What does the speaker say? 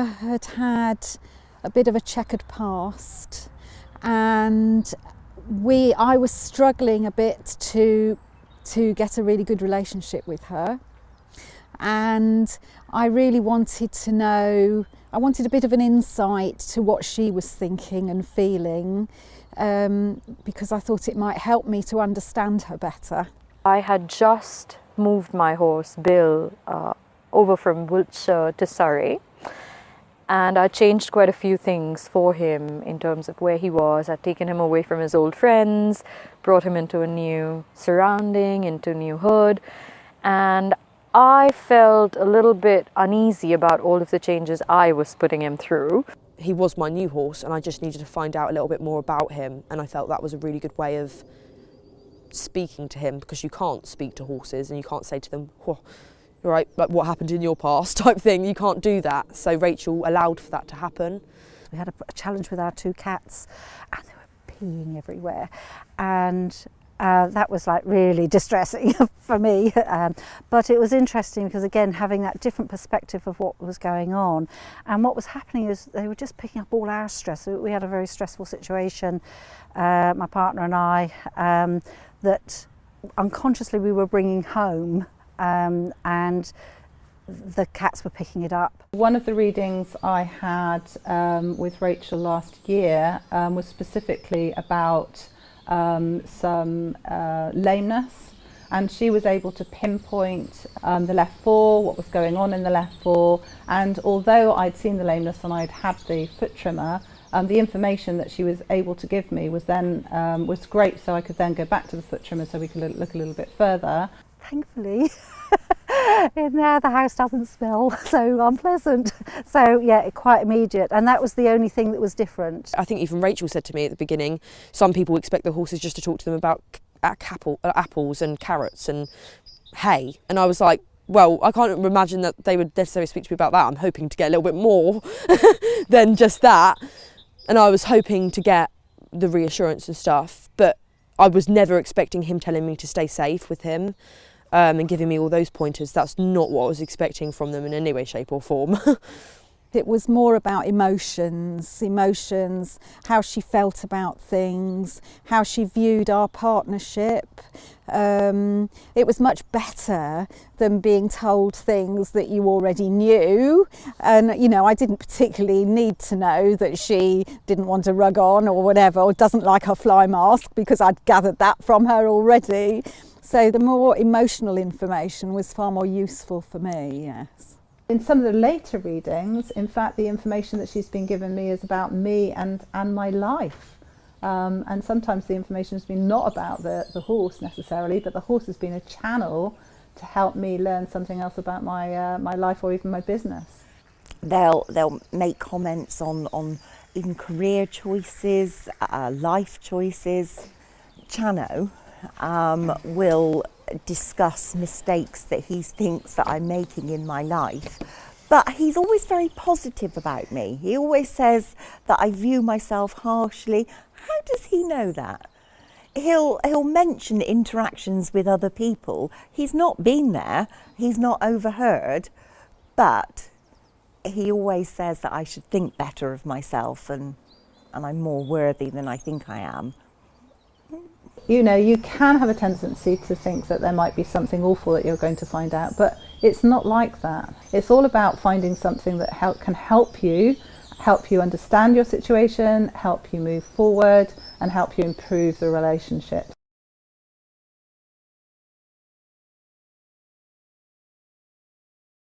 Rachel had had a bit of a checkered past, and I was struggling a bit to get a really good relationship with her, and I really wanted to know. I wanted a bit of an insight to what she was thinking and feeling, because I thought it might help me to understand her better. I had just moved my horse Bill over from Wiltshire to Surrey, and I changed quite a few things for him in terms of where he was. I'd taken him away from his old friends, brought him into a new surrounding, into a new hood, and I felt a little bit uneasy about all of the changes I was putting him through. He was my new horse, and I just needed to find out a little bit more about him, and I felt that was a really good way of speaking to him, because you can't speak to horses and you can't say to them, oh, right, like what happened in your past type thing. You can't do that. So Rachel allowed for that to happen. We had a challenge with our two cats, and they were peeing everywhere, and that was like really distressing for me, but it was interesting because, again, having that different perspective of what was going on, and what was happening is they were just picking up all our stress. We had a very stressful situation, my partner and I, that unconsciously we were bringing home, and the cats were picking it up. One of the readings I had with Rachel last year was specifically about some lameness, and she was able to pinpoint the left fore, what was going on in the left fore, and although I'd seen the lameness and I'd had the foot trimmer, the information that she was able to give me was then was great, so I could then go back to the foot trimmer so we could look a little bit further. Thankfully, in there the house doesn't smell so unpleasant. So yeah, quite immediate, and that was the only thing that was different. I think even Rachel said to me at the beginning, some people expect the horses just to talk to them about apples and carrots and hay, and I was like, well, I can't imagine that they would necessarily speak to me about that. I'm hoping to get a little bit more than just that, and I was hoping to get the reassurance and stuff, but I was never expecting him telling me to stay safe with him. And giving me all those pointers. That's not what I was expecting from them in any way, shape or form. It was more about emotions, how she felt about things, how she viewed our partnership. It was much better than being told things that you already knew. And, you know, I didn't particularly need to know that she didn't want a rug on or whatever, or doesn't like her fly mask, because I'd gathered that from her already. So the more emotional information was far more useful for me, yes. In some of the later readings, in fact, the information that she's been giving me is about me and my life. And sometimes the information has been not about the horse necessarily, but the horse has been a channel to help me learn something else about my life or even my business. They'll make comments on even career choices, life choices. Chano will discuss mistakes that he thinks that I'm making in my life, but he's always very positive about me. He always says that I view myself harshly. How does he know that? He'll mention interactions with other people. He's not been there, he's not overheard, but he always says that I should think better of myself and I'm more worthy than I think I am. You know, you can have a tendency to think that there might be something awful that you're going to find out, but it's not like that. It's all about finding something that can help you understand your situation, help you move forward, and help you improve the relationship.